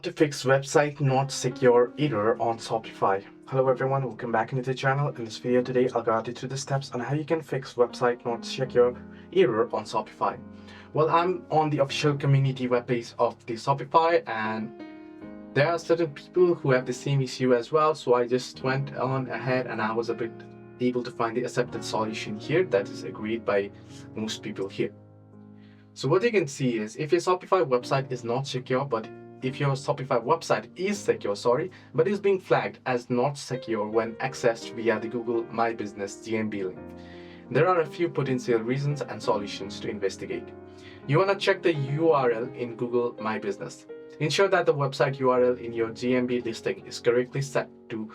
To fix website not secure error on Shopify. Hello everyone, welcome back into the channel. In this video today, I'll guide you through the steps on how you can fix website not secure error on Shopify. Well, I'm on the official community webpage of the Shopify, and there are certain people who have the same issue as well. So I just went on ahead and I was able to find the accepted solution here that is agreed by most people here. So what you can see is if your Shopify website is not secure, but if your Shopify website is secure, but is being flagged as not secure when accessed via the Google My Business GMB link, there are a few potential reasons and solutions to investigate. You want to check the URL in Google My Business. Ensure that the website URL in your GMB listing is correctly set to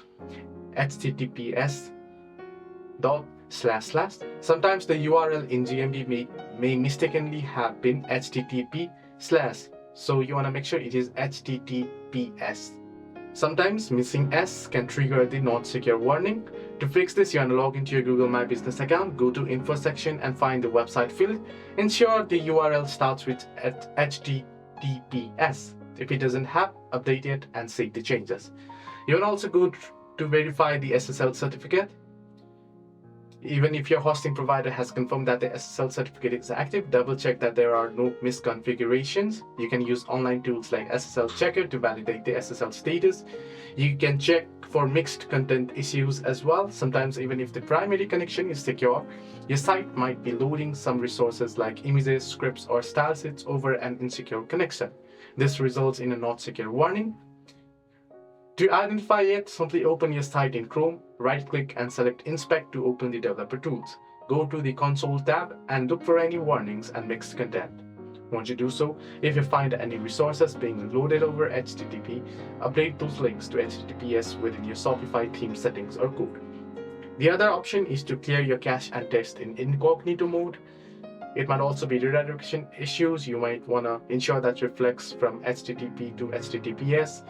https:// Sometimes the URL in GMB may mistakenly have been http/, so you want to make sure it is https. Sometimes missing S can trigger the not secure warning. To fix this, you want to log into your Google My Business account, go to info section and find the website field. Ensure the URL starts with https. If it doesn't have, update it and save the changes. You want to also go to verify the SSL certificate. Even if your hosting provider has confirmed that the SSL certificate is active, double check that there are no misconfigurations. You can use online tools like SSL Checker to validate the SSL status. You can check for mixed content issues as well. Sometimes even if the primary connection is secure, your site might be loading some resources like images, scripts, or style sheets over an insecure connection. This results in a not secure warning. To identify it, simply open your site in Chrome, right-click and select Inspect to open the developer tools. Go to the Console tab and look for any warnings and mixed content. Once you do so, if you find any resources being loaded over HTTP, update those links to HTTPS within your Shopify theme settings or code. The other option is to clear your cache and test in incognito mode. It might also be redirection issues. You might want to ensure that reflects from HTTP to HTTPS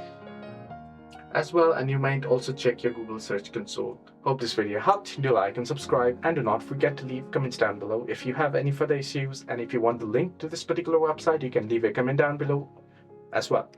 as well, and you might also check your Google Search Console. Hope this video helped. Do like and subscribe, and do not forget to leave comments down below if you have any further issues, and if you want the link to this particular website, you can leave a comment down below as well.